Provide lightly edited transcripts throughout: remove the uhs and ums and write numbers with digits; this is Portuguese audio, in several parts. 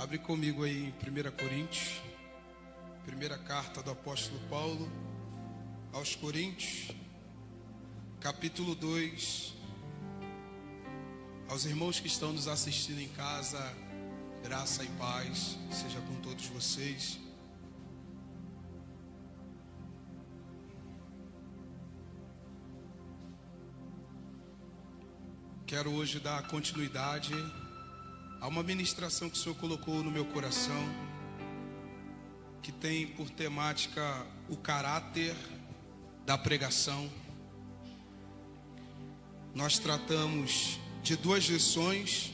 Abre comigo aí em 1 Coríntios, primeira carta do apóstolo Paulo aos Coríntios, capítulo 2. Aos irmãos que estão nos assistindo em casa, graça e paz seja com todos vocês. Quero hoje dar continuidade a uma ministração que o Senhor colocou no meu coração, que tem por temática o caráter da pregação. Nós tratamos de duas lições,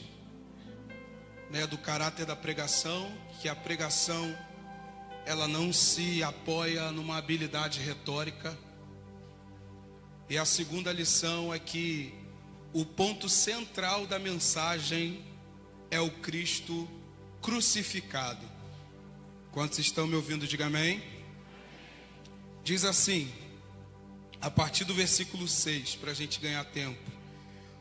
do caráter da pregação, que a pregação ela não se apoia numa habilidade retórica. E a segunda lição é que o ponto central da mensagem é o Cristo crucificado. Quantos estão me ouvindo, diga amém. Diz assim, a partir do versículo 6, para a gente ganhar tempo: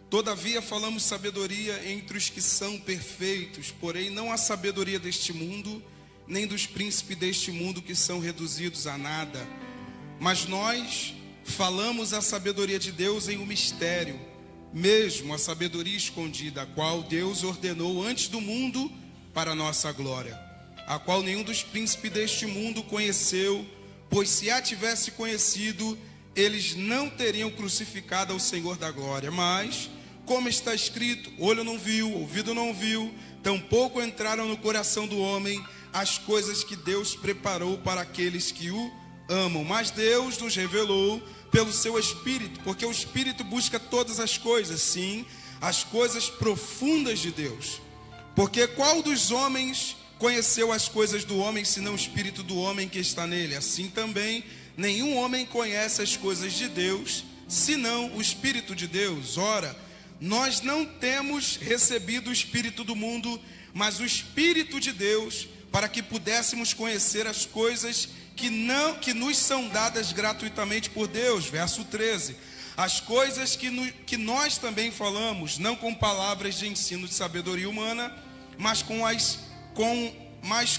todavia falamos sabedoria entre os que são perfeitos, porém não a sabedoria deste mundo, nem dos príncipes deste mundo que são reduzidos a nada. Mas nós falamos a sabedoria de Deus em um mistério, mesmo a sabedoria escondida, a qual Deus ordenou antes do mundo para a nossa glória, a qual nenhum dos príncipes deste mundo conheceu, pois se a tivesse conhecido, eles não teriam crucificado ao Senhor da glória. Mas, como está escrito, olho não viu, ouvido não viu, tampouco entraram no coração do homem as coisas que Deus preparou para aqueles que o amam. Mas Deus nos revelou pelo seu Espírito, porque o Espírito busca todas as coisas, sim, as coisas profundas de Deus. Porque qual dos homens conheceu as coisas do homem, senão o Espírito do homem que está nele? Assim também, nenhum homem conhece as coisas de Deus, senão o Espírito de Deus. Ora, nós não temos recebido o Espírito do mundo, mas o Espírito de Deus, para que pudéssemos conhecer as coisas que nos são dadas gratuitamente por Deus. Verso 13: as coisas que nós também falamos, não com palavras de ensino de sabedoria humana, mas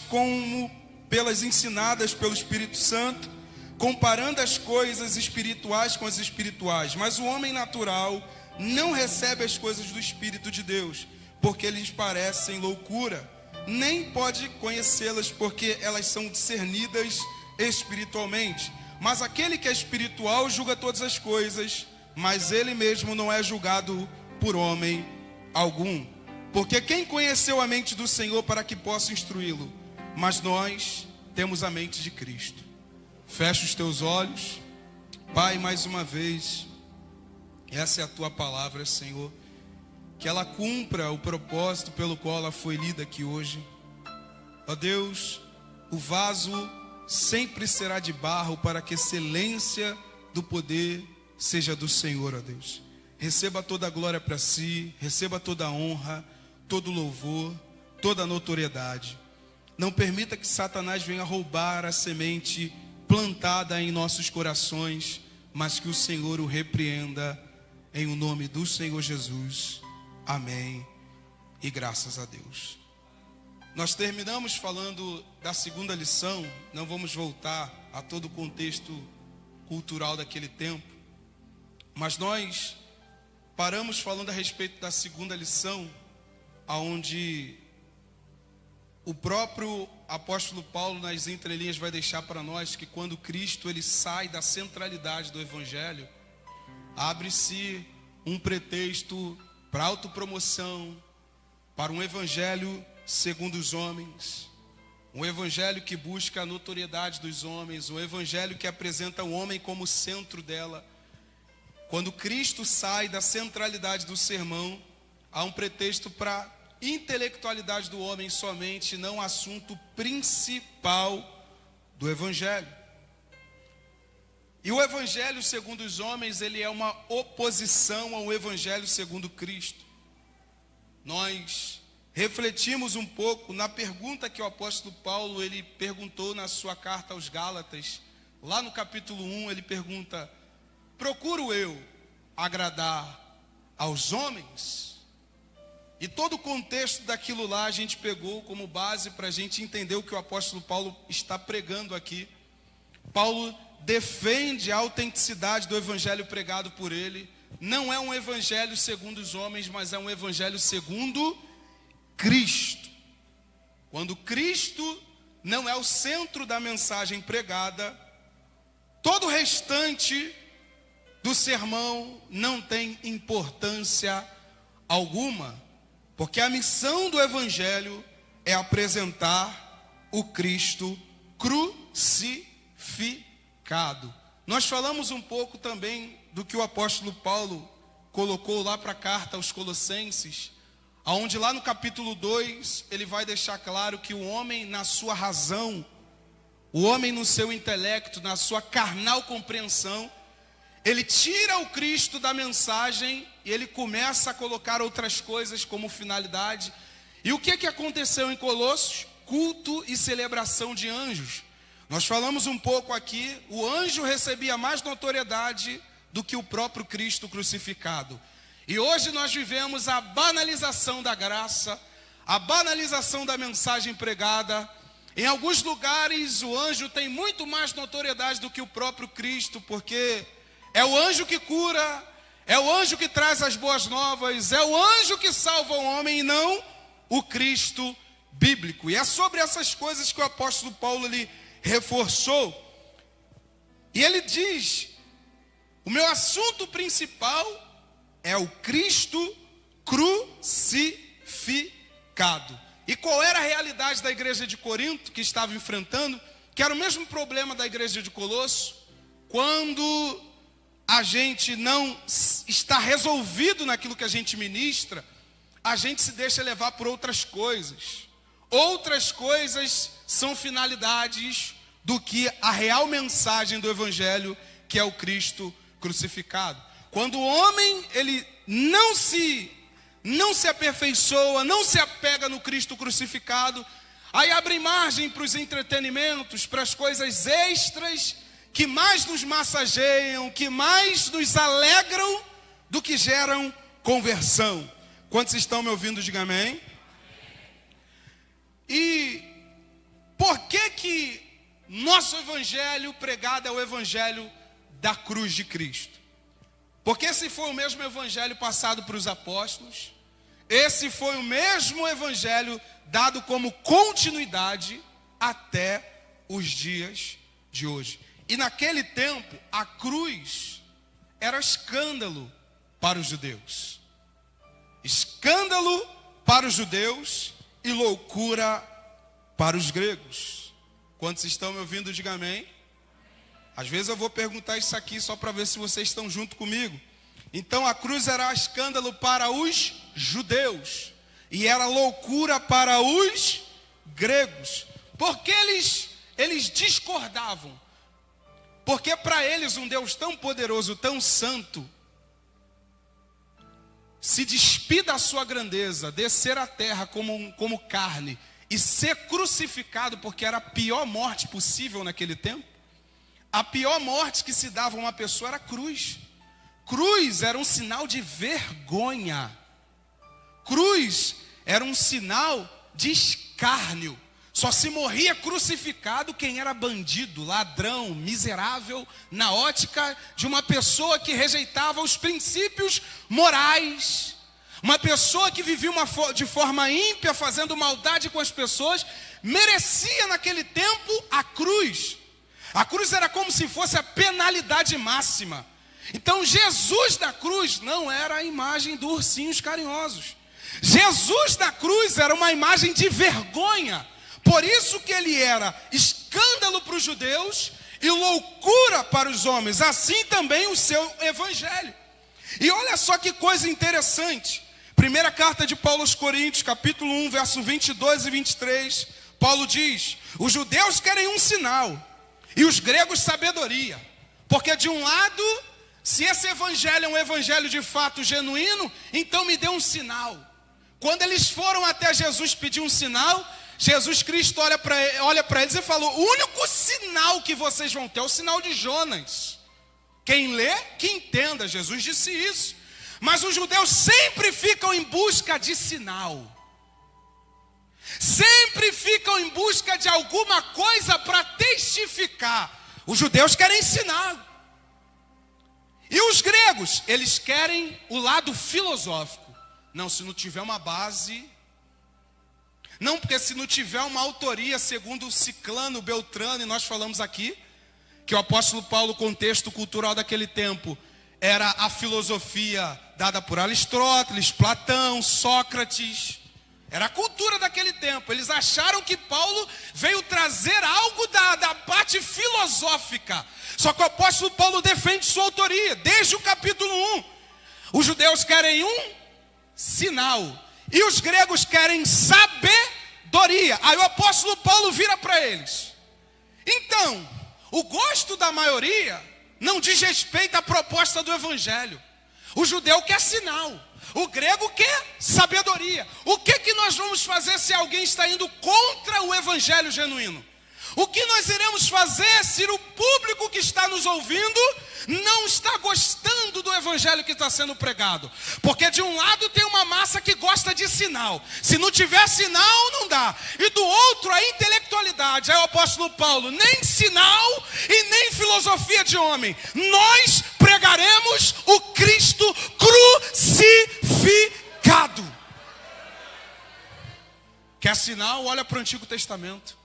como pelas ensinadas pelo Espírito Santo, comparando as coisas espirituais com as espirituais. Mas o homem natural não recebe as coisas do Espírito de Deus, porque lhes parecem loucura, nem pode conhecê-las, porque elas são discernidas espiritualmente. Mas aquele que é espiritual julga todas as coisas, mas ele mesmo não é julgado por homem algum. Porque quem conheceu a mente do Senhor para que possa instruí-lo? Mas nós temos a mente de Cristo. Fecha os teus olhos. Pai, mais uma vez, essa é a tua palavra, Senhor, que ela cumpra o propósito pelo qual ela foi lida aqui hoje. Ó Deus, o vaso sempre será de barro, para que a excelência do poder seja do Senhor, ó Deus. Receba toda a glória para si, receba toda a honra, todo o louvor, toda a notoriedade. Não permita que Satanás venha roubar a semente plantada em nossos corações, mas que o Senhor o repreenda em o nome do Senhor Jesus. Amém. E graças a Deus. Nós terminamos falando da segunda lição. Não vamos voltar a todo o contexto cultural daquele tempo, mas nós paramos falando a respeito da segunda lição, aonde o próprio apóstolo Paulo, nas entrelinhas, vai deixar para nós que quando Cristo ele sai da centralidade do Evangelho, abre-se um pretexto para autopromoção, para um Evangelho segundo os homens, um evangelho que busca a notoriedade dos homens, um evangelho que apresenta o homem como centro dela. Quando Cristo sai da centralidade do sermão, há um pretexto para a intelectualidade do homem somente, não assunto principal do evangelho. E o evangelho segundo os homens, ele é uma oposição ao evangelho segundo Cristo. Nós refletimos um pouco na pergunta que o apóstolo Paulo ele perguntou na sua carta aos Gálatas. Lá no capítulo 1 ele pergunta: procuro eu agradar aos homens? E todo o contexto daquilo lá a gente pegou como base para a gente entender o que o apóstolo Paulo está pregando aqui. Paulo defende a autenticidade do evangelho pregado por ele. Não é um evangelho segundo os homens, mas é um evangelho segundo Cristo. Quando Cristo não é o centro da mensagem pregada, todo o restante do sermão não tem importância alguma. Porque a missão do evangelho é apresentar o Cristo crucificado. Nós falamos um pouco também do que o apóstolo Paulo colocou lá para a carta aos Colossenses, onde lá no capítulo 2, ele vai deixar claro que o homem na sua razão, o homem no seu intelecto, na sua carnal compreensão, ele tira o Cristo da mensagem e ele começa a colocar outras coisas como finalidade. E o que aconteceu em Colossos? Culto e celebração de anjos. Nós falamos um pouco aqui, o anjo recebia mais notoriedade do que o próprio Cristo crucificado. E hoje nós vivemos a banalização da graça, a banalização da mensagem pregada. Em alguns lugares o anjo tem muito mais notoriedade do que o próprio Cristo, porque é o anjo que cura, é o anjo que traz as boas novas, é o anjo que salva o homem e não o Cristo bíblico. E é sobre essas coisas que o apóstolo Paulo ele reforçou. E ele diz: o meu assunto principal é o Cristo crucificado. E qual era a realidade da igreja de Corinto que estava enfrentando? Que era o mesmo problema da igreja de Colosso. Quando a gente não está resolvido naquilo que a gente ministra, a gente se deixa levar por outras coisas. Outras coisas são finalidades do que a real mensagem do evangelho, que é o Cristo crucificado. Quando o homem ele não se aperfeiçoa, não se apega no Cristo crucificado, aí abre margem para os entretenimentos, para as coisas extras que mais nos massageiam, que mais nos alegram do que geram conversão. Quantos estão me ouvindo, diga amém. E por que nosso evangelho pregado é o evangelho da cruz de Cristo? Porque esse foi o mesmo evangelho passado para os apóstolos, esse foi o mesmo evangelho dado como continuidade até os dias de hoje. E naquele tempo, a cruz era escândalo para os judeus. Escândalo para os judeus e loucura para os gregos. Quantos estão me ouvindo, diga amém. Às vezes eu vou perguntar isso aqui só para ver se vocês estão junto comigo. Então a cruz era escândalo para os judeus e era loucura para os gregos. Porque eles discordavam. Porque para eles um Deus tão poderoso, tão santo, se despir da sua grandeza, descer à terra como carne e ser crucificado, porque era a pior morte possível naquele tempo. A pior morte que se dava a uma pessoa era a cruz. Cruz era um sinal de vergonha. Cruz era um sinal de escárnio. Só se morria crucificado quem era bandido, ladrão, miserável, na ótica de uma pessoa que rejeitava os princípios morais. Uma pessoa que vivia de forma ímpia, fazendo maldade com as pessoas, merecia naquele tempo a cruz. A cruz era como se fosse a penalidade máxima. Então Jesus da cruz não era a imagem dos ursinhos carinhosos. Jesus da cruz era uma imagem de vergonha. Por isso que ele era escândalo para os judeus e loucura para os homens. Assim também o seu evangelho. E olha só que coisa interessante. Primeira carta de Paulo aos Coríntios, capítulo 1, verso 22 e 23. Paulo diz: os judeus querem um sinal e os gregos sabedoria. Porque de um lado, se esse evangelho é um evangelho de fato genuíno, então me dê um sinal. Quando eles foram até Jesus pedir um sinal, Jesus Cristo olha para eles e falou: o único sinal que vocês vão ter é o sinal de Jonas. Quem lê, que entenda. Jesus disse isso. Mas os judeus sempre ficam em busca de sinal. Sempre ficam em busca de alguma coisa para testificar. Os judeus querem sinal. E os gregos, eles querem o lado filosófico. Não, se não tiver uma base. Não, porque se não tiver uma autoria segundo o Ciclano, Beltrano, e nós falamos aqui, que o apóstolo Paulo, o contexto cultural daquele tempo, era a filosofia dada por Aristóteles, Platão, Sócrates. Era a cultura daquele tempo. Eles acharam que Paulo veio trazer algo da parte filosófica. Só que o apóstolo Paulo defende sua autoria, desde o capítulo 1. Os judeus querem um sinal. E os gregos querem sabedoria. Aí o apóstolo Paulo vira para eles. Então, o gosto da maioria não diz respeito à proposta do evangelho. O judeu quer sinal. O grego quer sabedoria. O que nós vamos fazer se alguém está indo contra o evangelho genuíno? O que nós iremos fazer se o público que está nos ouvindo não está gostando do evangelho que está sendo pregado? Porque de um lado tem uma massa que gosta de sinal. Se não tiver sinal, não dá. E do outro, a intelectualidade. Aí o apóstolo Paulo, nem sinal e nem filosofia de homem. Nós pregaremos o Cristo crucificado. Quer sinal? Olha para o Antigo Testamento.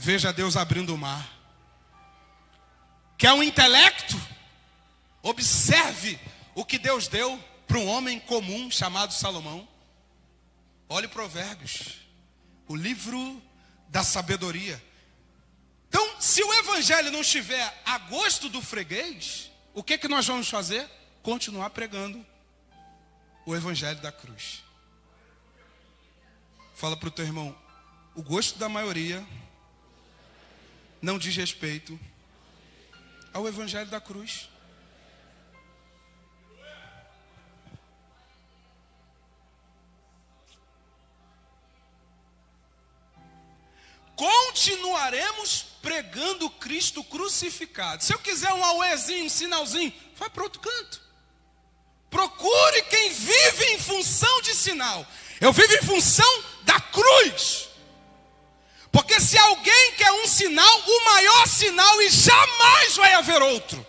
Veja Deus abrindo o mar. Quer um intelecto? Observe o que Deus deu para um homem comum chamado Salomão. Olhe Provérbios, o livro da sabedoria. Então, se o evangelho não estiver a gosto do freguês, o que nós vamos fazer? Continuar pregando o evangelho da cruz. Fala para o teu irmão, o gosto da maioria não diz respeito ao evangelho da cruz. Continuaremos pregando Cristo crucificado. Se eu quiser um auezinho, um sinalzinho, vai para outro canto. Procure quem vive em função de sinal. Eu vivo em função da cruz. Porque se alguém quer um sinal, o maior sinal, e jamais vai haver outro.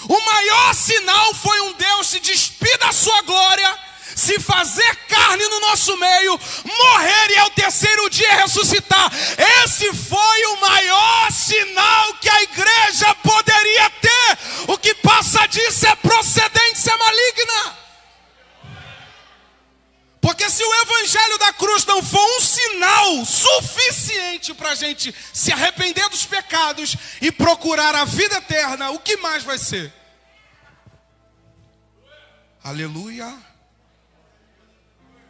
O maior sinal foi um Deus se despir da sua glória, se fazer carne no nosso meio, morrer e ao terceiro dia ressuscitar. Esse foi o maior sinal que a igreja poderia ter. O que passa disso é procedência maligna. Porque se o evangelho da cruz não for um sinal suficiente para a gente se arrepender dos pecados e procurar a vida eterna, o que mais vai ser? Aleluia.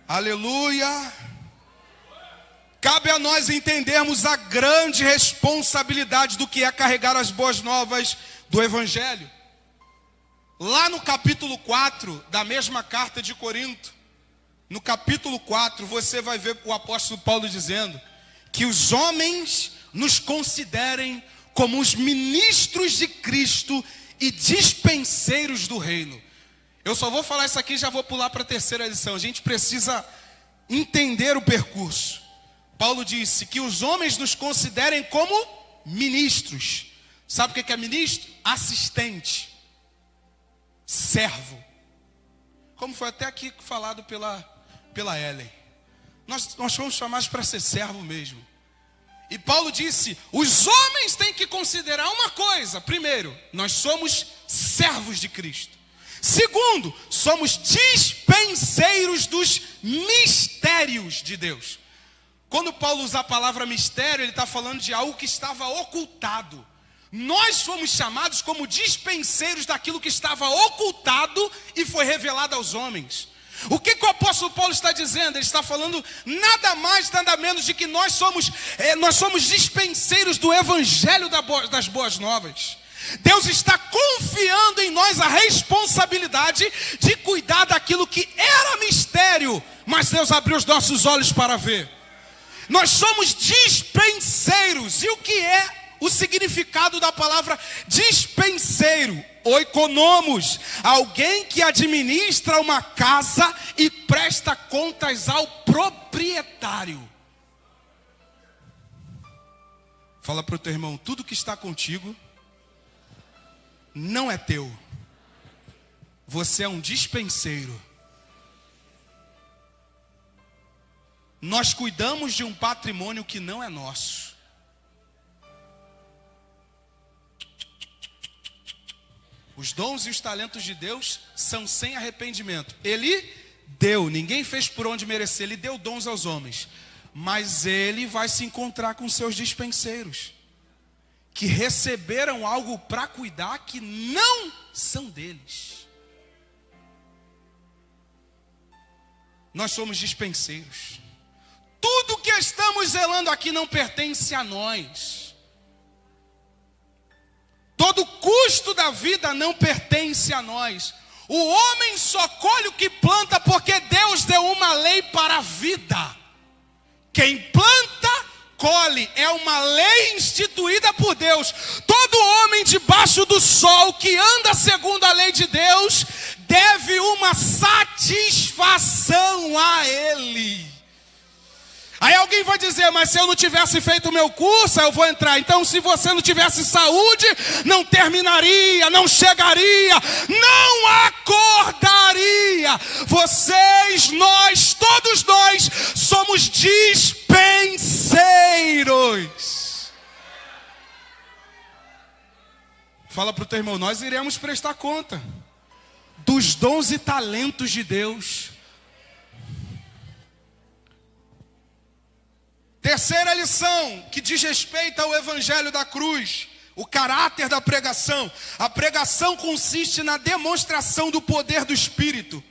Aleluia. Cabe a nós entendermos a grande responsabilidade do que é carregar as boas novas do evangelho. Lá no capítulo 4 da mesma carta de Corinto, no capítulo 4, você vai ver o apóstolo Paulo dizendo que os homens nos considerem como os ministros de Cristo e dispenseiros do reino. Eu só vou falar isso aqui e já vou pular para a terceira lição. A gente precisa entender o percurso. Paulo disse que os homens nos considerem como ministros. Sabe o que é ministro? Assistente, servo. Como foi até aqui falado pela Ellen. Nós fomos chamados para ser servo mesmo. E Paulo disse, os homens têm que considerar uma coisa. Primeiro, nós somos servos de Cristo. Segundo, somos dispenseiros dos mistérios de Deus. Quando Paulo usa a palavra mistério, ele está falando de algo que estava ocultado. Nós fomos chamados como dispenseiros daquilo que estava ocultado e foi revelado aos homens. O que o apóstolo Paulo está dizendo? Ele está falando nada mais, nada menos de que nós somos dispenseiros do evangelho das boas novas. Deus está confiando em nós a responsabilidade de cuidar daquilo que era mistério, mas Deus abriu os nossos olhos para ver. Nós somos dispenseiros. E o que é o significado da palavra dispenseiro? Oikonomos, alguém que administra uma casa e presta contas ao proprietário. Fala para o teu irmão, tudo que está contigo não é teu. Você é um dispenseiro. Nós cuidamos de um patrimônio que não é nosso. Os dons e os talentos de Deus são sem arrependimento. Ele deu, ninguém fez por onde merecer, ele deu dons aos homens. Mas ele vai se encontrar com seus dispenseiros, que receberam algo para cuidar que não são deles. Nós somos dispenseiros. Tudo que estamos zelando aqui não pertence a nós. Todo custo da vida não pertence a nós. O homem só colhe o que planta porque Deus deu uma lei para a vida. Quem planta, colhe. É uma lei instituída por Deus. Todo homem debaixo do sol que anda segundo a lei de Deus deve uma satisfação a Ele. Aí alguém vai dizer, mas se eu não tivesse feito o meu curso, eu vou entrar. Então se você não tivesse saúde, não terminaria, não chegaria, não acordaria. Vocês, nós, todos nós, somos dispenseiros. Fala para o teu irmão, nós iremos prestar conta dos dons e talentos de Deus. Terceira lição, que diz respeito ao evangelho da cruz, o caráter da pregação. A pregação consiste na demonstração do poder do Espírito.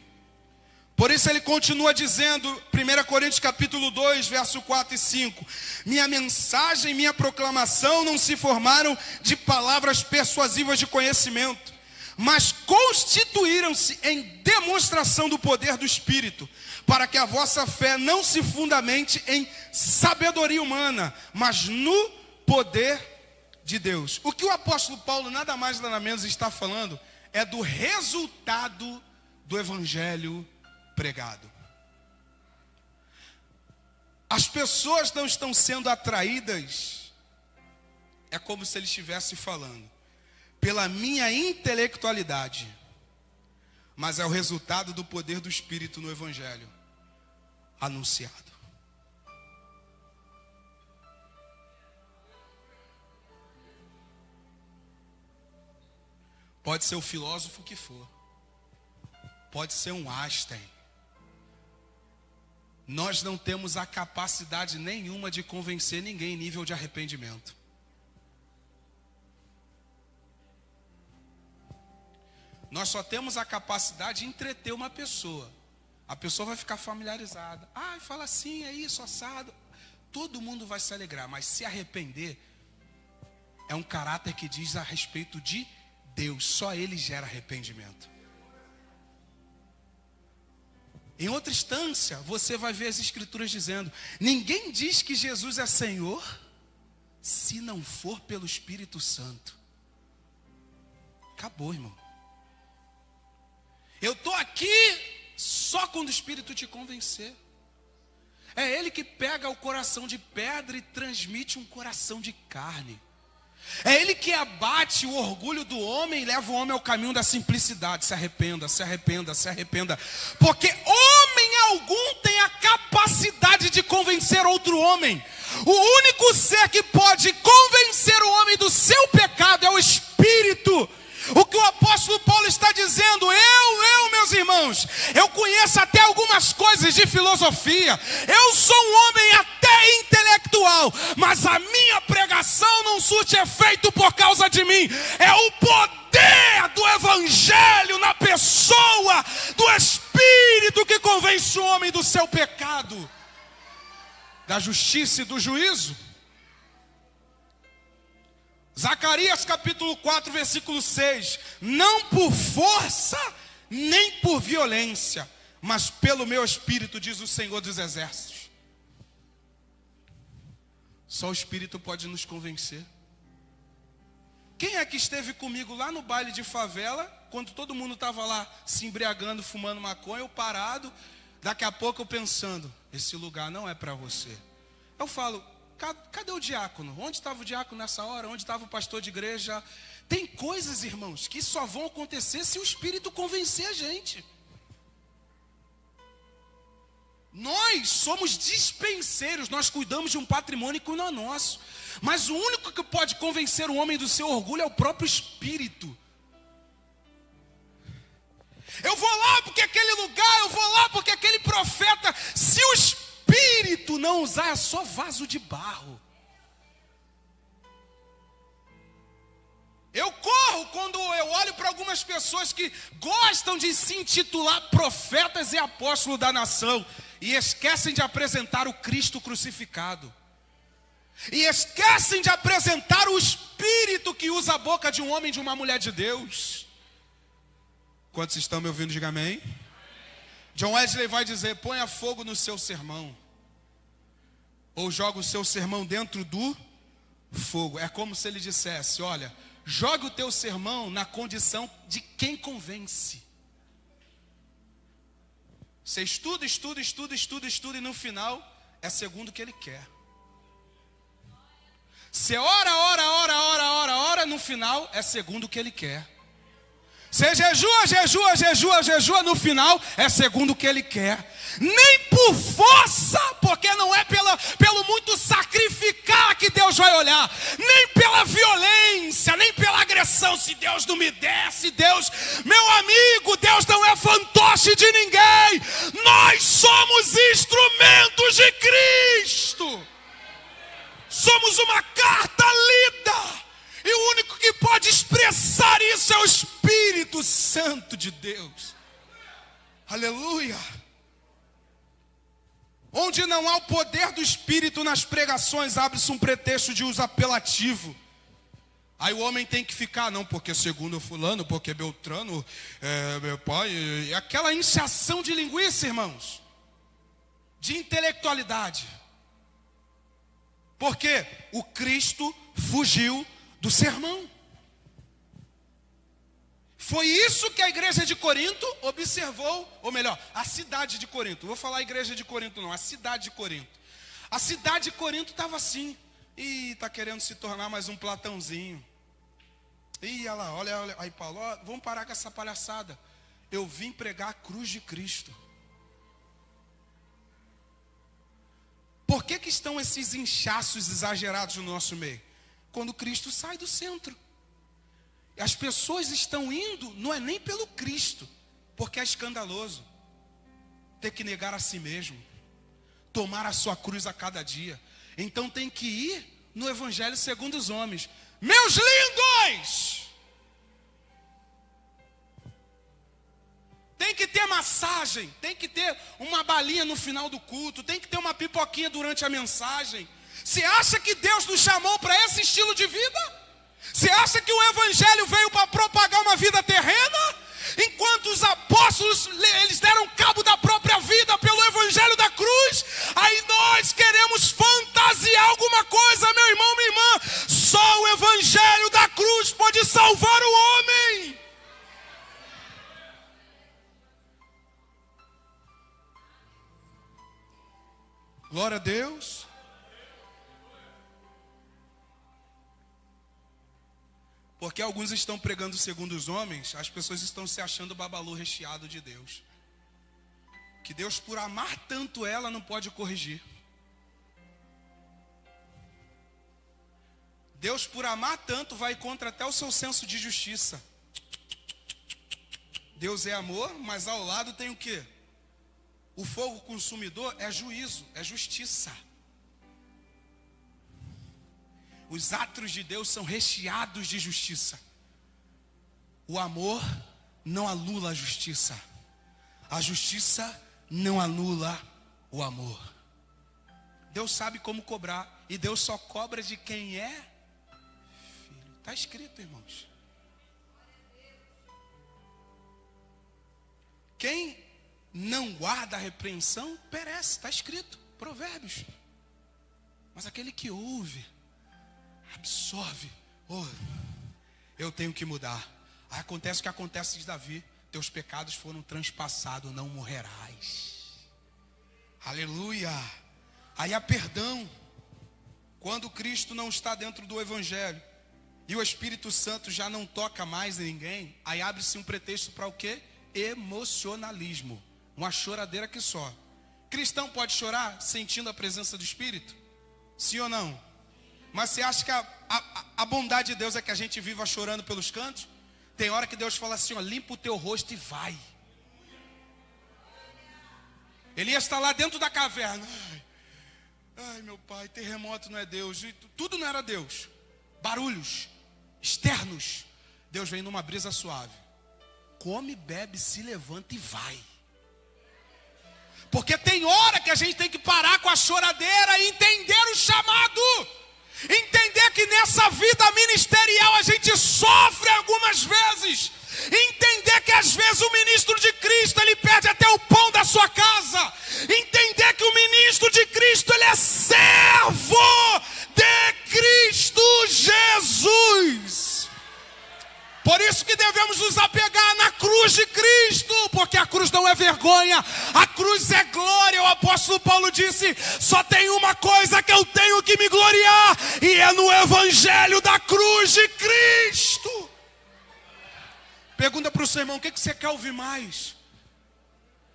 Por isso ele continua dizendo, 1 Coríntios capítulo 2, verso 4 e 5. Minha mensagem, minha proclamação não se formaram de palavras persuasivas de conhecimento, mas constituíram-se em demonstração do poder do Espírito, para que a vossa fé não se fundamente em sabedoria humana, mas no poder de Deus. O que o apóstolo Paulo nada mais nada menos está falando é do resultado do evangelho pregado. As pessoas não estão sendo atraídas, é como se ele estivesse falando, pela minha intelectualidade, mas é o resultado do poder do Espírito no evangelho anunciado. Pode ser o filósofo que for, pode ser um Einstein. Nós não temos a capacidade nenhuma de convencer ninguém em nível de arrependimento. Nós só temos a capacidade de entreter uma pessoa. A pessoa vai ficar familiarizada. Ah, fala assim, é isso, assado. Todo mundo vai se alegrar, mas se arrepender é um caráter que diz a respeito de Deus. Só Ele gera arrependimento. Em outra instância, você vai ver as Escrituras dizendo: ninguém diz que Jesus é Senhor se não for pelo Espírito Santo. Acabou, irmão. Eu estou aqui só quando o Espírito te convencer. É Ele que pega o coração de pedra e transmite um coração de carne. É Ele que abate o orgulho do homem e leva o homem ao caminho da simplicidade. Se arrependa, se arrependa, se arrependa. Porque homem algum tem a capacidade de convencer outro homem. O único ser que pode convencer o homem do seu pecado é o Espírito. O que o apóstolo Paulo está dizendo, meus irmãos, eu conheço até algumas coisas de filosofia, eu sou um homem até intelectual, mas a minha pregação não surte efeito por causa de mim, é o poder do evangelho na pessoa do Espírito que convence o homem do seu pecado, da justiça e do juízo. Zacarias capítulo 4, versículo 6. Não por força, nem por violência, mas pelo meu Espírito, diz o Senhor dos Exércitos. Só o Espírito pode nos convencer. Quem é que esteve comigo lá no baile de favela, quando todo mundo estava lá se embriagando, fumando maconha, eu parado, daqui a pouco eu pensando, esse lugar não é para você. Eu falo, cadê o diácono? Onde estava o diácono nessa hora? Onde estava o pastor de igreja? Tem coisas, irmãos, que só vão acontecer se o Espírito convencer a gente. Nós somos dispenseiros, nós cuidamos de um patrimônio que não é nosso. Mas o único que pode convencer o homem do seu orgulho é o próprio Espírito. Eu vou lá porque aquele lugar, eu vou lá porque aquele profeta. Se o Espírito não usar, é só vaso de barro. Eu corro quando eu olho para algumas pessoas que gostam de se intitular profetas e apóstolos da nação e esquecem de apresentar o Cristo crucificado. E esquecem de apresentar o Espírito que usa a boca de um homem e de uma mulher de Deus. Quantos estão me ouvindo? Diga amém. John Wesley vai dizer, ponha fogo no seu sermão. Ou joga o seu sermão dentro do fogo. É como se ele dissesse, olha, jogue o teu sermão na condição de quem convence. Você estuda e no final é segundo o que ele quer. Você ora, no final é segundo o que ele quer. Você jejua, no final é segundo o que ele quer. Nem por força, porque não é pelo muito sacrificar que Deus vai olhar. Nem pela violência, nem pela agressão. Se Deus não me desse, Deus, meu amigo, Deus não é fantoche de ninguém. Nós somos instrumentos de Cristo. Somos uma carta lida. E o único que pode expressar isso é o Espírito Santo de Deus. Aleluia. Onde não há o poder do Espírito nas pregações, abre-se um pretexto de uso apelativo. Aí o homem tem que ficar, não, porque segundo fulano, porque Beltrano, meu pai. E aquela inchação de linguiça, irmãos. De intelectualidade. Porque o Cristo fugiu do sermão. Foi isso que a igreja de Corinto observou, ou melhor, a cidade de Corinto. Vou falar a igreja de Corinto não, a cidade de Corinto. A cidade de Corinto estava assim. Ih, está querendo se tornar mais um Platãozinho. Ih, olha. Aí Paulo, vamos parar com essa palhaçada. Eu vim pregar a cruz de Cristo. Por que estão esses inchaços exagerados no nosso meio? Quando Cristo sai do centro. As pessoas estão indo, não é nem pelo Cristo, porque é escandaloso ter que negar a si mesmo, tomar a sua cruz a cada dia. Então tem que ir no Evangelho segundo os homens. Meus lindos! Tem que ter massagem, tem que ter uma balinha no final do culto, tem que ter uma pipoquinha durante a mensagem. Você acha que Deus nos chamou para esse estilo de vida? Você acha que o Evangelho veio para propagar uma vida terrena? Enquanto os apóstolos, eles deram cabo da própria vida pelo Evangelho da cruz, aí nós queremos fantasiar alguma coisa, meu irmão, minha irmã. Só o Evangelho da cruz pode salvar o homem. Glória a Deus. Porque alguns estão pregando segundo os homens, as pessoas estão se achando babalu recheado de Deus. Que Deus, por amar tanto ela, não pode corrigir. Deus, por amar tanto, vai contra até o seu senso de justiça. Deus é amor, mas ao lado tem o quê? O fogo consumidor é juízo, é justiça. Os atos de Deus são recheados de justiça. O amor não anula a justiça. A justiça não anula o amor. Deus sabe como cobrar. E Deus só cobra de quem é filho. Está escrito, irmãos. Quem não guarda a repreensão perece. Está escrito, Provérbios. Mas aquele que ouve, absorve, eu tenho que mudar. Aí acontece o que acontece de Davi: teus pecados foram transpassados, não morrerás. Aleluia. Aí há perdão. Quando Cristo não está dentro do Evangelho e o Espírito Santo já não toca mais em ninguém, aí abre-se um pretexto para o quê? Emocionalismo. Uma choradeira que só. Cristão pode chorar sentindo a presença do Espírito? Sim ou não? Mas você acha que a bondade de Deus é que a gente viva chorando pelos cantos? Tem hora que Deus fala assim, ó, limpa o teu rosto e vai. Elias está lá dentro da caverna. Ai, meu pai, terremoto não é Deus. Tudo não era Deus. Barulhos externos. Deus vem numa brisa suave. Come, bebe, se levanta e vai. Porque tem hora que a gente tem que parar com a choradeira e entender o chamado. Entender que nessa vida ministerial a gente sofre algumas vezes. Entender que às vezes o ministro de Cristo ele perde até o pão da sua casa. Entender que o ministro de Cristo ele é servo de Cristo Jesus. Por isso que devemos nos apegar na cruz de Cristo, porque a cruz não é vergonha, a cruz é glória. O apóstolo Paulo disse, só tem uma coisa que eu tenho que me gloriar, e é no evangelho da cruz de Cristo. Pergunta para o seu irmão, o que você quer ouvir mais?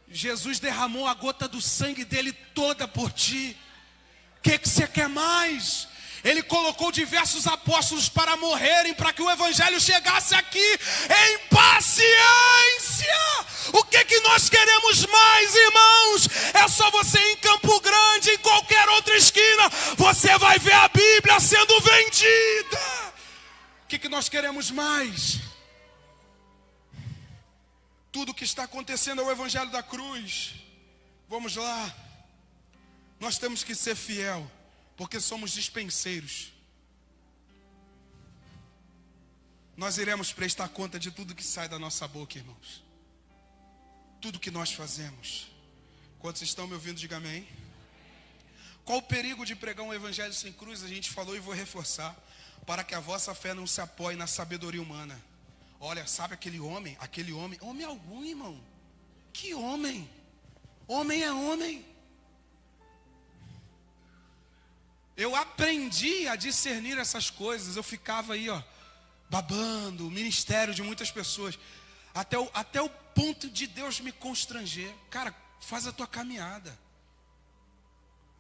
Jesus derramou a gota do sangue dele toda por ti. O que você quer mais? Ele colocou diversos apóstolos para morrerem, para que o evangelho chegasse aqui em paciência. O que nós queremos mais, irmãos? É só você ir em Campo Grande, em qualquer outra esquina, você vai ver a Bíblia sendo vendida. O que nós queremos mais? Tudo que está acontecendo é o evangelho da cruz. Vamos lá. Nós temos que ser fiel, porque somos dispenseiros. Nós iremos prestar conta de tudo que sai da nossa boca, irmãos. Tudo que nós fazemos. Quantos estão me ouvindo, diga amém. Qual o perigo de pregar um evangelho sem cruz? A gente falou e vou reforçar. Para que a vossa fé não se apoie na sabedoria humana. Olha, sabe aquele homem? Homem algum, irmão. Que homem? Homem é homem. Eu aprendi a discernir essas coisas. Eu ficava aí, ó, babando o ministério de muitas pessoas. Até o ponto de Deus me constranger. Cara, faz a tua caminhada.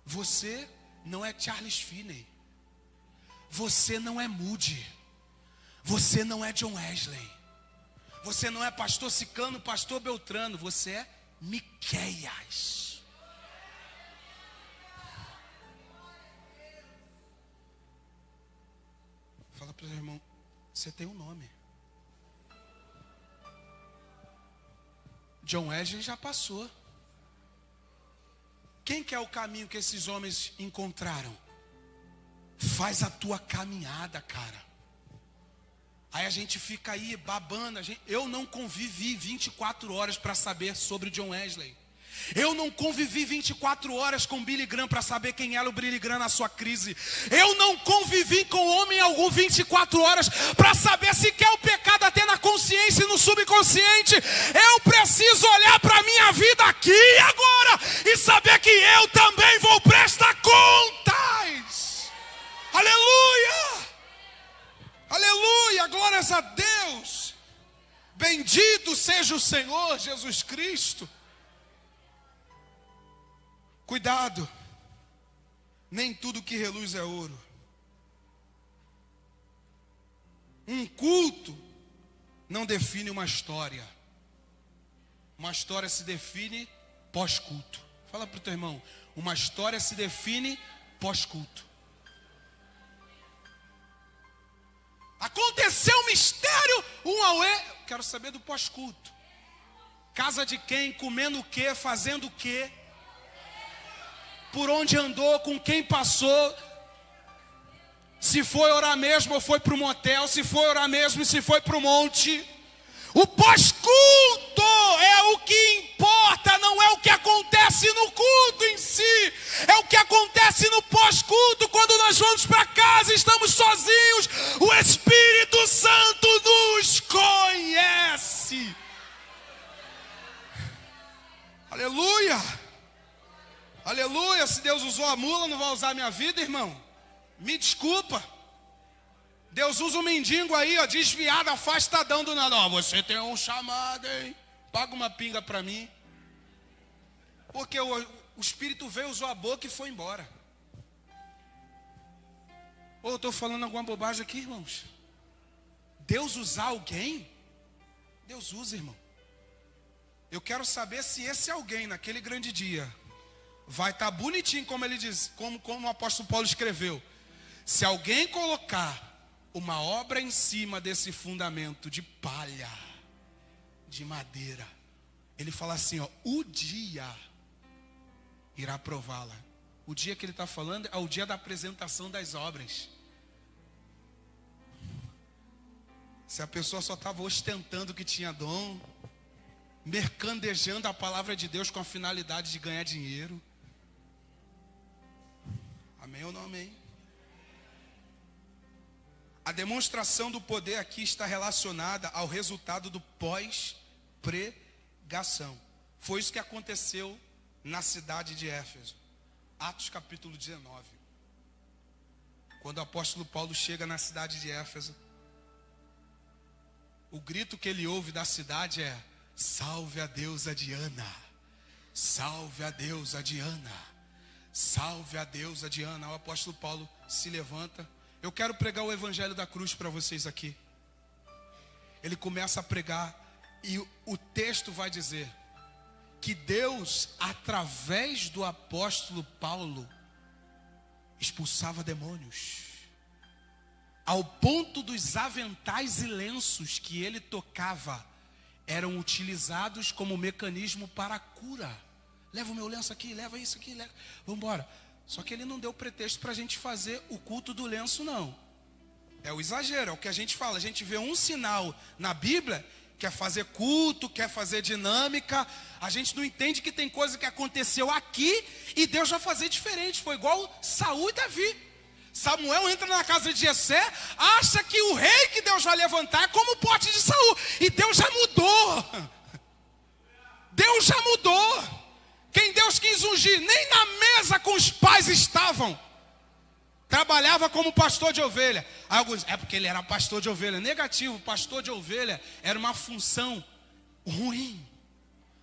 Você não é Charles Finney. Você não é Moody. Você não é John Wesley. Você não é pastor Ciclano, pastor Beltrano. Você é Miqueias. Fala para o seu irmão, você tem um nome. John Wesley já passou. Quem que é o caminho que esses homens encontraram? Faz a tua caminhada, cara. Aí a gente fica aí babando. Eu não convivi 24 horas para saber sobre John Wesley. Eu não convivi 24 horas com Billy Graham para saber quem era o Billy Graham na sua crise. Eu não convivi com homem algum 24 horas para saber se quer o pecado até na consciência e no subconsciente. Eu preciso olhar para a minha vida aqui e agora e saber que eu também vou prestar contas. Aleluia! Aleluia! Glórias a Deus! Bendito seja o Senhor Jesus Cristo. Cuidado, nem tudo que reluz é ouro. Um culto não define uma história. Uma história se define pós-culto. Fala para o teu irmão, uma história se define pós-culto. Aconteceu um mistério, um auê. Quero saber do pós-culto. Casa de quem, comendo o quê, fazendo o quê? Por onde andou, com quem passou, se foi orar mesmo ou foi para o motel, se foi orar mesmo e se foi para o monte. O pós-culto é o que importa, não é o que acontece no culto em si, é o que acontece no pós-culto, quando nós vamos para casa e estamos sozinhos, o Espírito Santo Aleluia, se Deus usou a mula, não vai usar a minha vida, irmão? Me desculpa. Deus usa um mendigo aí, ó, desviado, afastadão do nada. Ó, você tem um chamado, hein? Paga uma pinga para mim. Porque o Espírito veio, usou a boca e foi embora. Ou eu estou falando alguma bobagem aqui, irmãos? Deus usar alguém? Deus usa, irmão. Eu quero saber se esse alguém, naquele grande dia, vai estar bonitinho, como ele diz, como o apóstolo Paulo escreveu. Se alguém colocar uma obra em cima desse fundamento de palha, de madeira, ele fala assim, ó, o dia irá prová-la. O dia que ele está falando é o dia da apresentação das obras. Se a pessoa só estava ostentando que tinha dom, mercandejando a palavra de Deus com a finalidade de ganhar dinheiro. Amém ou não amém? A demonstração do poder aqui está relacionada ao resultado do pós-pregação. Foi isso que aconteceu na cidade de Éfeso. Atos capítulo 19. Quando o apóstolo Paulo chega na cidade de Éfeso, o grito que ele ouve da cidade é: salve a deusa Diana, salve a deusa Diana, salve a deusa Diana. O apóstolo Paulo se levanta. Eu quero pregar o evangelho da cruz para vocês aqui. Ele começa a pregar e o texto vai dizer que Deus, através do apóstolo Paulo, expulsava demônios, ao ponto dos aventais e lenços que ele tocava eram utilizados como mecanismo para a cura. Leva o meu lenço aqui, leva isso aqui, leva. Vamos embora. Só que ele não deu pretexto para a gente fazer o culto do lenço, não. É o exagero, é o que a gente fala. A gente vê um sinal na Bíblia, quer fazer culto, quer fazer dinâmica. A gente não entende que tem coisa que aconteceu aqui e Deus vai fazer diferente. Foi igual Saul e Davi. Samuel entra na casa de Jessé, acha que o rei que Deus vai levantar é como o pote de Saul. E Deus já mudou. Deus já mudou. Quem Deus quis ungir, nem na mesa com os pais estavam. Trabalhava como pastor de ovelha. Alguns, é porque ele era pastor de ovelha. Negativo, pastor de ovelha era uma função ruim.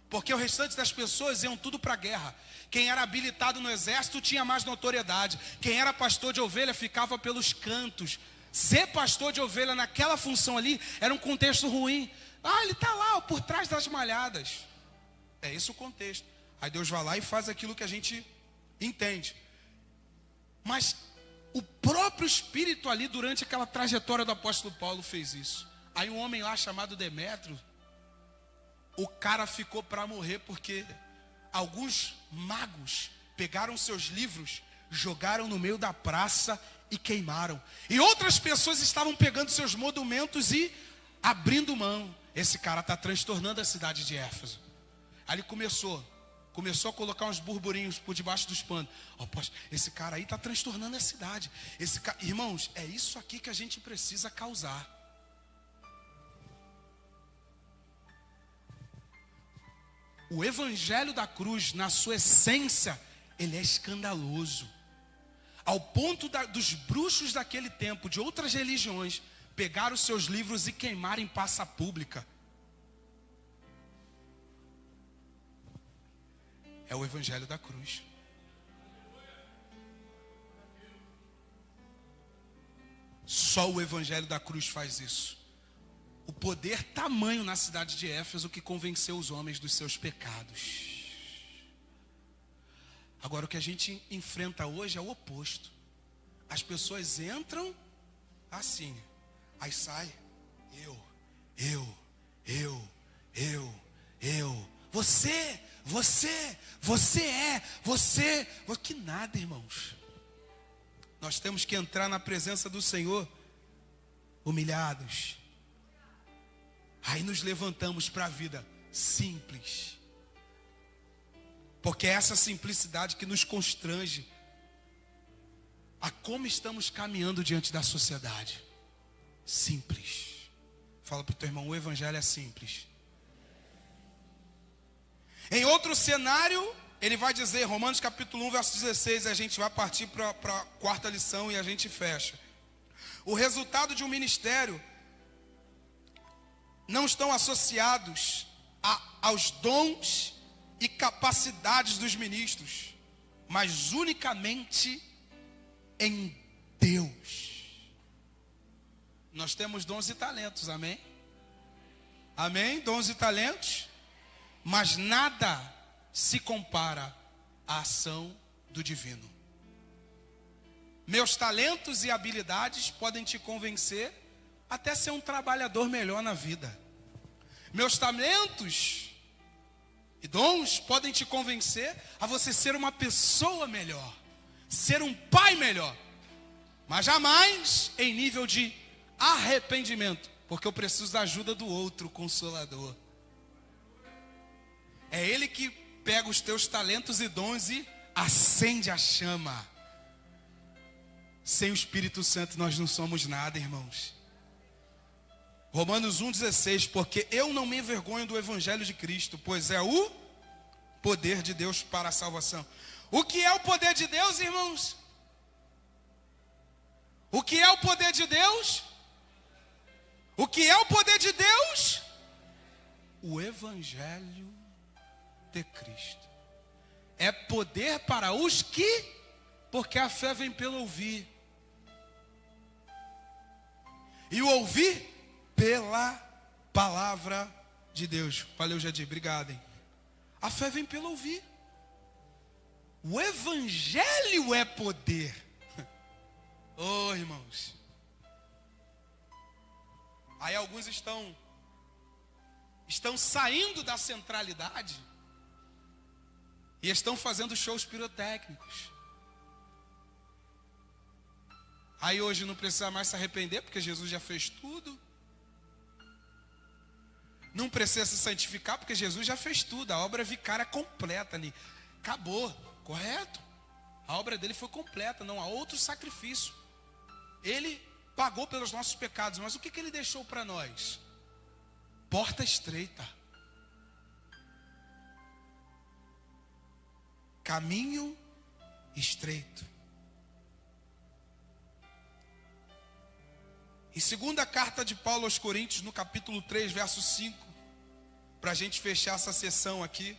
Porque o restante das pessoas iam tudo para a guerra. Quem era habilitado no exército tinha mais notoriedade. Quem era pastor de ovelha ficava pelos cantos. Ser pastor de ovelha naquela função ali era um contexto ruim. Ah, ele está lá, ó, por trás das malhadas. É esse o contexto. Aí Deus vai lá e faz aquilo que a gente entende. Mas o próprio Espírito ali, durante aquela trajetória do apóstolo Paulo, fez isso. Aí um homem lá chamado Demétrio, o cara ficou para morrer porque alguns magos pegaram seus livros, jogaram no meio da praça e queimaram. E outras pessoas estavam pegando seus monumentos e abrindo mão. Esse cara está transtornando a cidade de Éfeso. Aí ele começou a colocar uns burburinhos por debaixo dos panos. Oh, poxa, esse cara aí está transtornando a cidade. Irmãos, é isso aqui que a gente precisa causar. O evangelho da cruz, na sua essência, ele é escandaloso. Ao ponto dos bruxos daquele tempo, de outras religiões, pegar os seus livros e queimar em praça pública. É o evangelho da cruz. Só o evangelho da cruz faz isso. O poder tamanho na cidade de Éfeso que convenceu os homens dos seus pecados. Agora o que a gente enfrenta hoje é o oposto. As pessoas entram assim, aí sai, você, que nada, irmãos. Nós temos que entrar na presença do Senhor humilhados. Aí nos levantamos para a vida simples. Porque é essa simplicidade que nos constrange a como estamos caminhando diante da sociedade. Simples. Fala para o teu irmão, o evangelho é simples. Em outro cenário, ele vai dizer, Romanos capítulo 1, verso 16, a gente vai partir para a quarta lição e a gente fecha. O resultado de um ministério não estão associados aos dons e capacidades dos ministros, mas unicamente em Deus. Nós temos dons e talentos, amém? Amém? Dons e talentos, mas nada se compara à ação do divino. Meus talentos e habilidades podem te convencer até ser um trabalhador melhor na vida. Meus talentos e dons podem te convencer a você ser uma pessoa melhor, ser um pai melhor, mas jamais em nível de arrependimento, porque eu preciso da ajuda do outro Consolador. É Ele que pega os teus talentos e dons e acende a chama. Sem o Espírito Santo nós não somos nada, irmãos. Romanos 1,16, porque eu não me envergonho do Evangelho de Cristo, pois é o poder de Deus para a salvação. O que é o poder de Deus, irmãos? O que é o poder de Deus? O que é o poder de Deus? O Evangelho de Cristo. É poder para os que, porque a fé vem pelo ouvir. E o ouvir pela palavra de Deus. Valeu, Jadir, obrigado, hein? A fé vem pelo ouvir. O Evangelho é poder. Oh, irmãos. Aí alguns estão saindo da centralidade e estão fazendo shows pirotécnicos. Aí hoje não precisa mais se arrepender, porque Jesus já fez tudo. Não precisa se santificar, porque Jesus já fez tudo. A obra vicária completa ali. Acabou, correto? A obra dele foi completa, não há outro sacrifício. Ele pagou pelos nossos pecados, mas o que ele deixou para nós? Porta estreita. Caminho estreito. Em segunda carta de Paulo aos Coríntios, no capítulo 3, verso 5, para a gente fechar essa sessão aqui,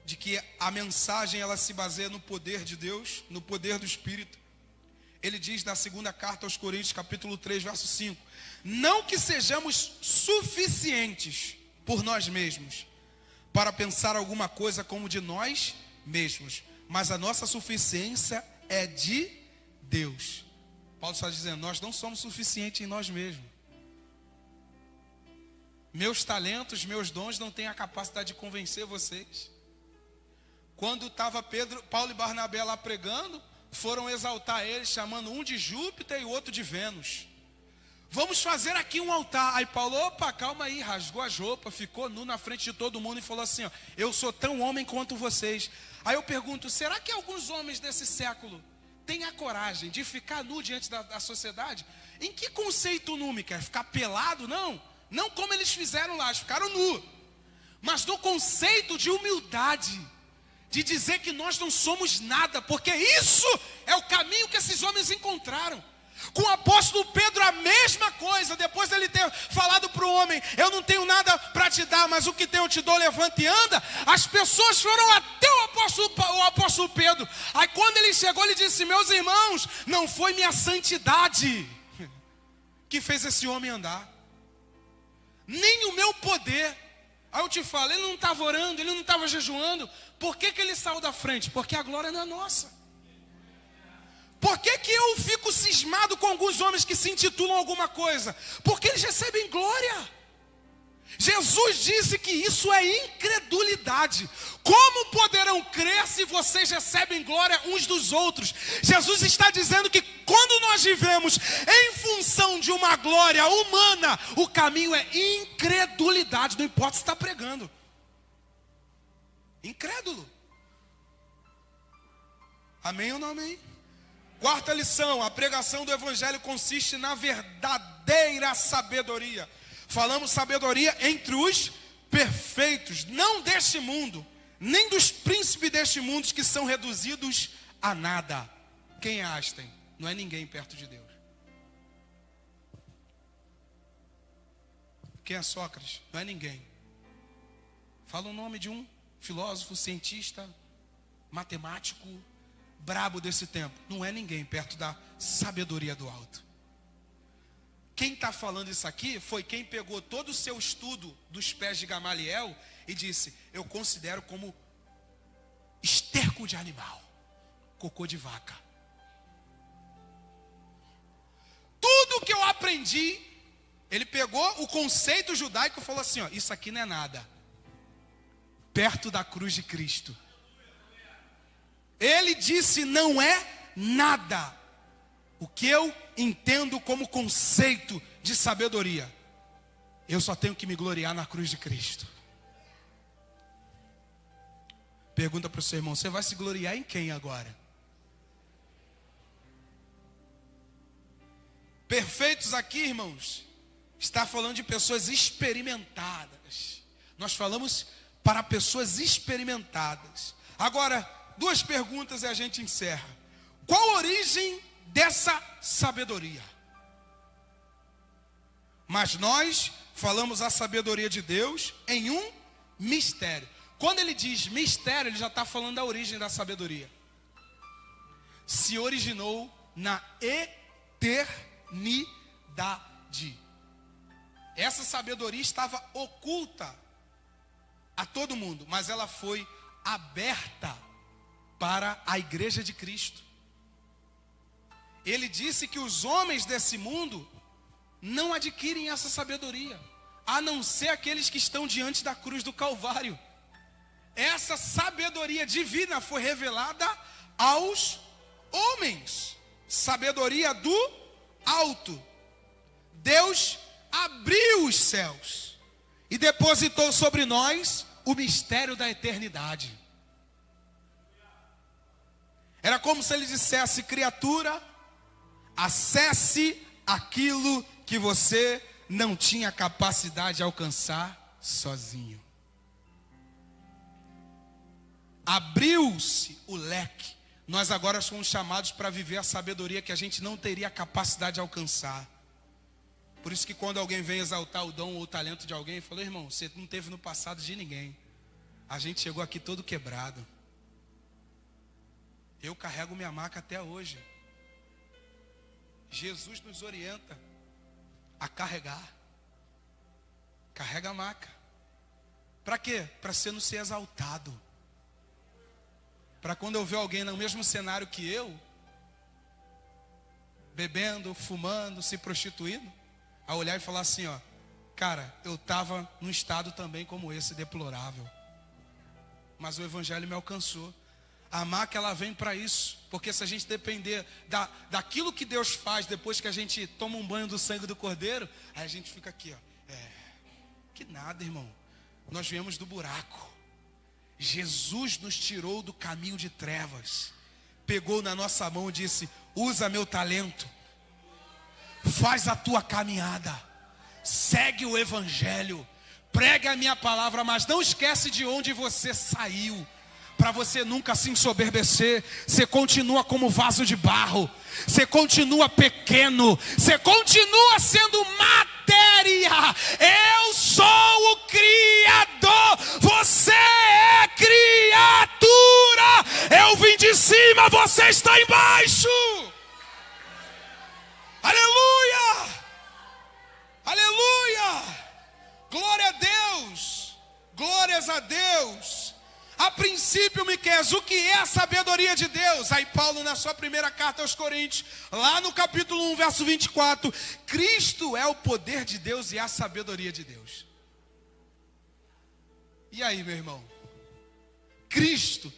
de que a mensagem ela se baseia no poder de Deus, no poder do Espírito. Ele diz na segunda carta aos Coríntios, capítulo 3, verso 5, não que sejamos suficientes por nós mesmos, para pensar alguma coisa como de nós mesmos, mas a nossa suficiência é de Deus. Paulo está dizendo, nós não somos suficientes em nós mesmos. Meus talentos, meus dons não têm a capacidade de convencer vocês. Quando estava Paulo e Barnabé lá pregando, foram exaltar eles, chamando um de Júpiter e o outro de Vênus. Vamos fazer aqui um altar. Aí Paulo, opa, calma aí, rasgou as roupas, ficou nu na frente de todo mundo e falou assim, ó, eu sou tão homem quanto vocês. Aí eu pergunto, será que alguns homens desse século têm a coragem de ficar nu diante da sociedade? Em que conceito nu, me quer? Ficar pelado? Não. Não como eles fizeram lá, eles ficaram nu. Mas no conceito de humildade, de dizer que nós não somos nada, porque isso é o caminho que esses homens encontraram. Com o apóstolo Pedro a mesma coisa, depois dele ter falado para o homem, eu não tenho nada para te dar, mas o que tenho eu te dou, levanta e anda. As pessoas foram até o apóstolo Pedro. Aí quando ele chegou, ele disse, meus irmãos, não foi minha santidade que fez esse homem andar, nem o meu poder. Aí eu te falo, ele não estava orando, ele não estava jejuando. Por que ele saiu da frente? Porque a glória não é nossa. Por que eu fico cismado com alguns homens que se intitulam alguma coisa? Porque eles recebem glória. Jesus disse que isso é incredulidade. Como poderão crer se vocês recebem glória uns dos outros? Jesus está dizendo que quando nós vivemos em função de uma glória humana, o caminho é incredulidade, não importa se está pregando. Incrédulo. Amém ou não amém? Quarta lição, a pregação do Evangelho consiste na verdadeira sabedoria. Falamos sabedoria entre os perfeitos, não deste mundo, nem dos príncipes deste mundo que são reduzidos a nada. Quem é Einstein? Não é ninguém perto de Deus. Quem é Sócrates? Não é ninguém. Fala o nome de um filósofo, cientista, matemático, brabo desse tempo. Não é ninguém perto da sabedoria do alto. Quem está falando isso aqui foi quem pegou todo o seu estudo dos pés de Gamaliel e disse: eu considero como esterco de animal, cocô de vaca. Tudo que eu aprendi, ele pegou o conceito judaico e falou assim: ó, isso aqui não é nada perto da cruz de Cristo. Ele disse: não é nada. O que eu entendo como conceito de sabedoria, eu só tenho que me gloriar na cruz de Cristo. Pergunta para o seu irmão: você vai se gloriar em quem agora? Perfeitos aqui, irmãos, está falando de pessoas experimentadas. Nós falamos para pessoas experimentadas. Agora, duas perguntas e a gente encerra. Qual a origem dessa sabedoria? Mas nós falamos a sabedoria de Deus em um mistério. Quando ele diz mistério, ele já está falando da origem da sabedoria. Se originou na eternidade. Essa sabedoria estava oculta a todo mundo, mas ela foi aberta para a igreja de Cristo. Ele disse que os homens desse mundo não adquirem essa sabedoria, a não ser aqueles que estão diante da cruz do Calvário. Essa sabedoria divina foi revelada aos homens, sabedoria do alto. Deus abriu os céus e depositou sobre nós o mistério da eternidade. Era como se ele dissesse: criatura, acesse aquilo que você não tinha capacidade de alcançar sozinho. Abriu-se o leque. Nós agora somos chamados para viver a sabedoria que a gente não teria capacidade de alcançar. Por isso que quando alguém vem exaltar o dom ou o talento de alguém, falou: irmão, você não teve no passado de ninguém. A gente chegou aqui todo quebrado. Eu carrego minha maca até hoje. Jesus nos orienta a carregar. Carrega a maca. Para quê? Para você não ser exaltado. Para quando eu ver alguém no mesmo cenário que eu, bebendo, fumando, se prostituindo, a olhar e falar assim: ó, cara, eu estava num estado também como esse, deplorável, mas o evangelho me alcançou. A maca, ela vem para isso, porque se a gente depender daquilo que Deus faz depois que a gente toma um banho do sangue do Cordeiro, aí a gente fica aqui, ó, que nada, irmão. Nós viemos do buraco. Jesus nos tirou do caminho de trevas, pegou na nossa mão e disse: usa meu talento, faz a tua caminhada, segue o evangelho, prega a minha palavra, mas não esquece de onde você saiu, para você nunca se ensoberbecer. Você continua como vaso de barro, você continua pequeno, você continua sendo matéria. Eu sou o Criador, você é criatura. Eu vim de cima, você está embaixo. Aleluia, aleluia, glória a Deus, glórias a Deus. A princípio, Miqueias, o que é a sabedoria de Deus? Aí Paulo, na sua primeira carta aos Coríntios, lá no capítulo 1, verso 24, Cristo é o poder de Deus e a sabedoria de Deus. E aí, meu irmão? Cristo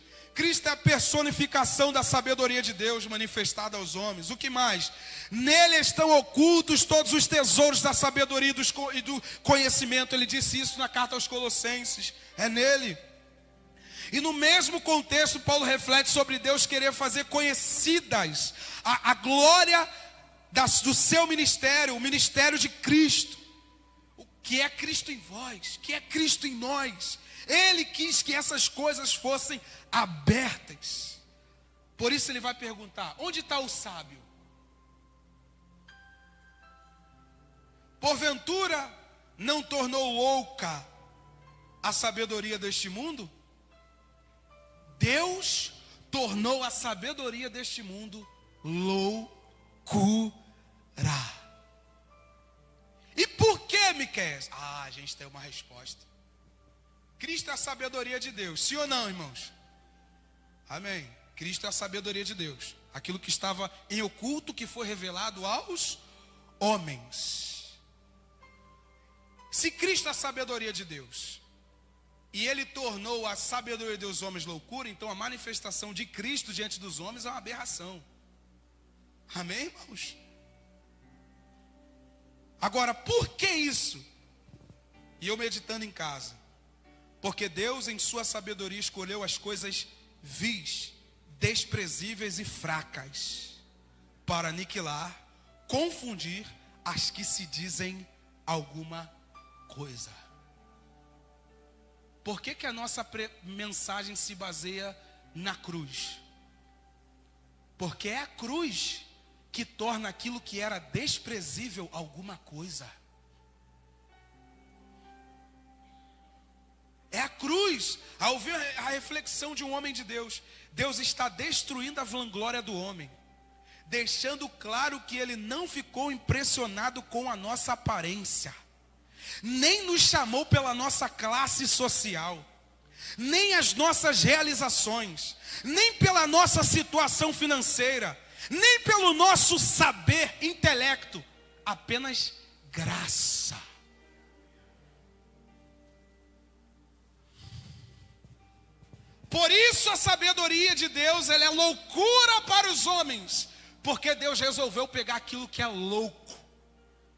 é a personificação da sabedoria de Deus manifestada aos homens. O que mais? Nele estão ocultos todos os tesouros da sabedoria e do conhecimento. Ele disse isso na carta aos Colossenses. É nele. E no mesmo contexto, Paulo reflete sobre Deus querer fazer conhecidas a glória do seu ministério, o ministério de Cristo. que é Cristo em vós, que é Cristo em nós. Ele quis que essas coisas fossem abertas. Por isso ele vai perguntar: onde está o sábio? Porventura não tornou louca a sabedoria deste mundo? Deus tornou a sabedoria deste mundo loucura. E por que, Miqueias? A gente tem uma resposta. Cristo é a sabedoria de Deus, sim ou não, irmãos? Amém. Cristo é a sabedoria de Deus. Aquilo que estava em oculto, que foi revelado aos homens. Se Cristo é a sabedoria de Deus, e Ele tornou a sabedoria dos homens loucura, então a manifestação de Cristo diante dos homens é uma aberração. Amém, irmãos? Agora, por que isso? E eu meditando em casa. Porque Deus, em sua sabedoria, escolheu as coisas vis, desprezíveis e fracas, para aniquilar, confundir as que se dizem alguma coisa. Por que a nossa mensagem se baseia na cruz? Porque é a cruz que torna aquilo que era desprezível alguma coisa. É a cruz. Ao ouvir a reflexão de um homem de Deus, Deus está destruindo a vanglória do homem, deixando claro que Ele não ficou impressionado com a nossa aparência, nem nos chamou pela nossa classe social, nem as nossas realizações, nem pela nossa situação financeira, nem pelo nosso saber, intelecto, apenas graça. Por isso a sabedoria de Deus, ela é loucura para os homens, porque Deus resolveu pegar aquilo que é louco,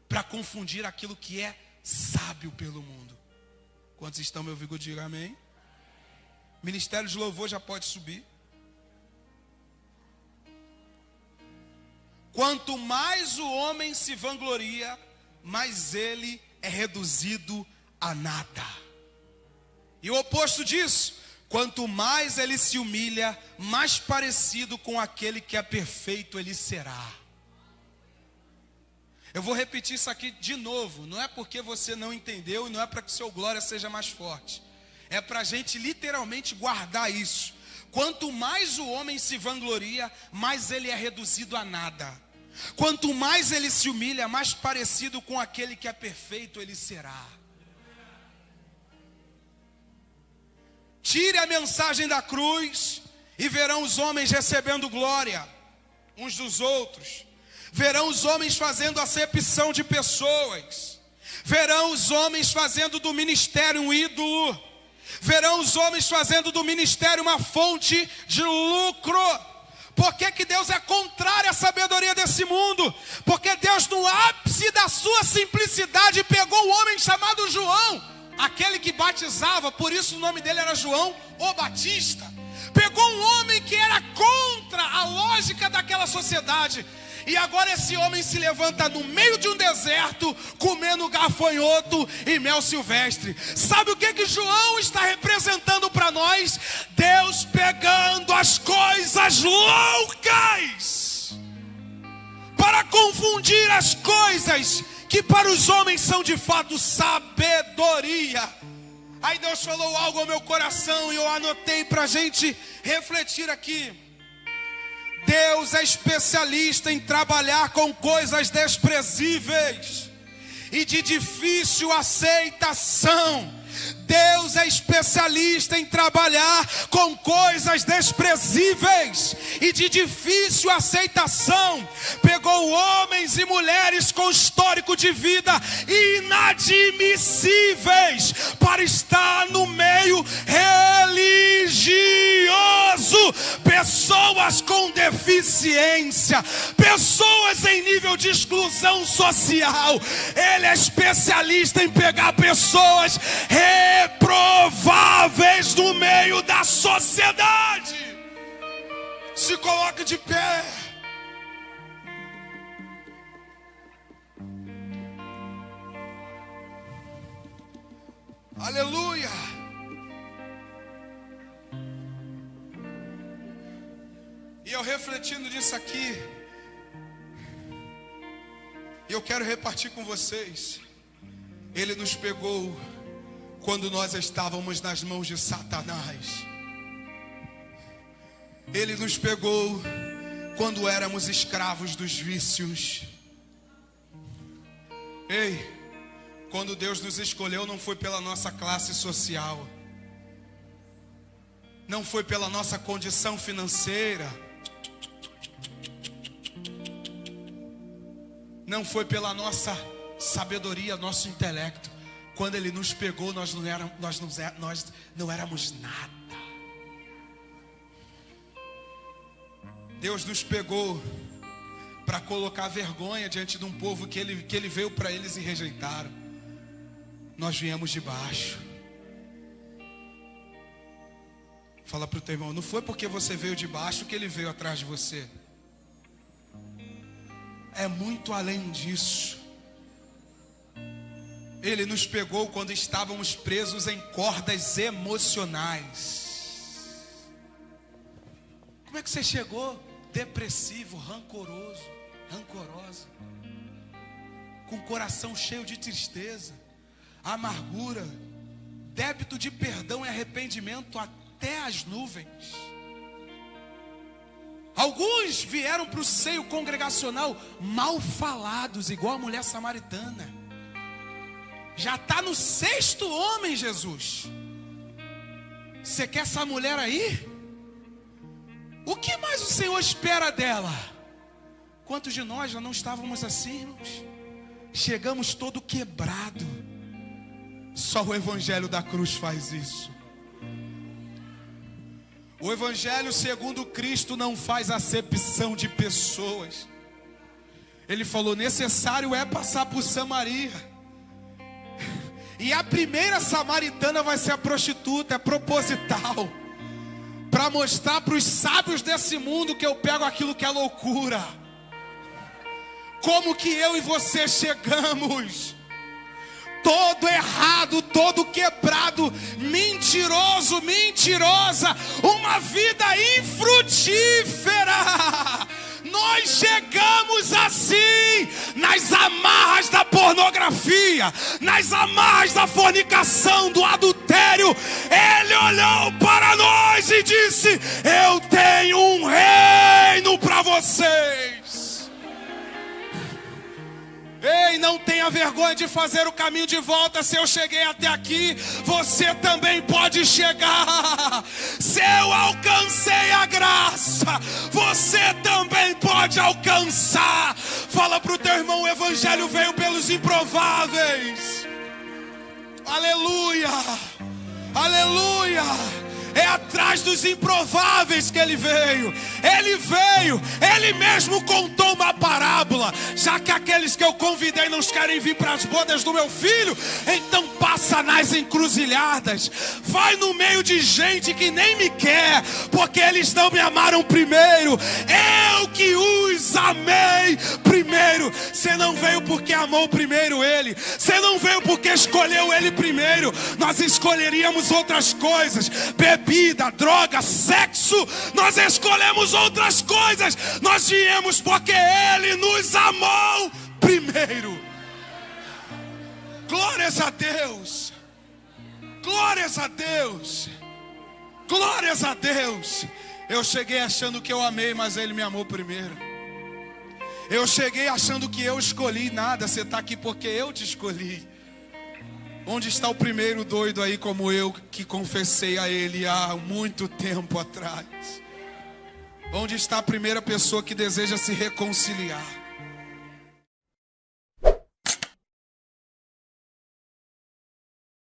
para confundir aquilo que é sábio pelo mundo. Quantos estão me ouvindo? Diga amém. Ministério de louvor já pode subir. Quanto mais o homem se vangloria, mais ele é reduzido a nada. E o oposto disso, quanto mais ele se humilha, mais parecido com aquele que é perfeito ele será. Eu vou repetir isso aqui de novo. Não é porque você não entendeu e não é para que o seu glória seja mais forte. É para a gente literalmente guardar isso. Quanto mais o homem se vangloria, mais ele é reduzido a nada. Quanto mais ele se humilha, mais parecido com aquele que é perfeito ele será. Tire a mensagem da cruz e verão os homens recebendo glória uns dos outros. Verão os homens fazendo acepção de pessoas. Verão os homens fazendo do ministério um ídolo. Verão os homens fazendo do ministério uma fonte de lucro. Por que Deus é contrário à sabedoria desse mundo? Porque Deus, no ápice da sua simplicidade, pegou um homem chamado João, aquele que batizava, por isso o nome dele era João o Batista. Pegou um homem que era contra a lógica daquela sociedade. E agora esse homem se levanta no meio de um deserto, comendo gafanhoto e mel silvestre. Sabe o que João está representando para nós? Deus pegando as coisas loucas para confundir as coisas que para os homens são de fato sabedoria. Aí Deus falou algo ao meu coração e eu anotei para a gente refletir aqui. Deus é especialista em trabalhar com coisas desprezíveis e de difícil aceitação. Deus é especialista em trabalhar com coisas desprezíveis e de difícil aceitação. Pegou homens e mulheres com histórico de vida inadmissíveis para estar no meio religioso. Pessoas com deficiência, pessoas em nível de exclusão social. Ele é especialista em pegar pessoas reprováveis no meio da sociedade. Se coloque de pé. Aleluia. E eu refletindo nisso aqui, eu quero repartir com vocês. Ele nos pegou quando nós estávamos nas mãos de Satanás. Ele nos pegou quando éramos escravos dos vícios. Ei, quando Deus nos escolheu, não foi pela nossa classe social, não foi pela nossa condição financeira, não foi pela nossa sabedoria, nosso intelecto. Quando Ele nos pegou, nós não éramos nada. Deus nos pegou para colocar vergonha diante de um povo que ele veio para eles e rejeitaram. Nós viemos de baixo. Fala para o teu irmão, não foi porque você veio de baixo que Ele veio atrás de você. É muito além disso. Ele nos pegou quando estávamos presos em cordas emocionais. Como é que você chegou? Depressivo, rancorosa, com o coração cheio de tristeza, amargura, débito de perdão e arrependimento até as nuvens. Alguns vieram para o seio congregacional mal falados, igual a mulher samaritana. Já está no 6º homem, Jesus. Você quer essa mulher aí? O que mais o Senhor espera dela? Quantos de nós já não estávamos assim, irmãos? Chegamos todo quebrado. Só o Evangelho da cruz faz isso. O Evangelho segundo Cristo não faz acepção de pessoas. Ele falou, necessário é passar por Samaria. E a primeira samaritana vai ser a prostituta, é proposital. Para mostrar para os sábios desse mundo que eu pego aquilo que é loucura. Como que eu e você chegamos todo errado, todo quebrado, mentiroso, mentirosa, uma vida infrutífera. Nós chegamos assim, nas amarras da pornografia, nas amarras da fornicação, do adultério. Ele olhou para nós e disse, eu tenho um reino para vocês. Ei, não tenha vergonha de fazer o caminho de volta. Se eu cheguei até aqui, você também pode chegar. Se eu alcancei a graça, você também pode alcançar. Fala para o teu irmão, o Evangelho veio pelos improváveis. Aleluia, aleluia. É atrás dos improváveis que ele veio. Ele mesmo contou uma parábola. Já que aqueles que eu convidei não querem vir para as bodas do meu filho, então passa nas encruzilhadas. Vai no meio de gente que nem me quer, porque eles não me amaram primeiro. Eu que os amei primeiro. Você não veio porque amou primeiro ele. Você não veio porque escolheu ele primeiro. Nós escolheríamos outras coisas. Bebida, droga, sexo. Nós escolhemos outras coisas. Nós viemos porque Ele nos amou primeiro. Glórias a Deus. Glórias a Deus. Glórias a Deus. Eu cheguei achando que eu amei, mas Ele me amou primeiro. Eu cheguei achando que eu escolhi. Nada, você está aqui porque eu te escolhi. Onde está o primeiro doido aí como eu, que confessei a Ele há muito tempo atrás? Onde está a primeira pessoa que deseja se reconciliar?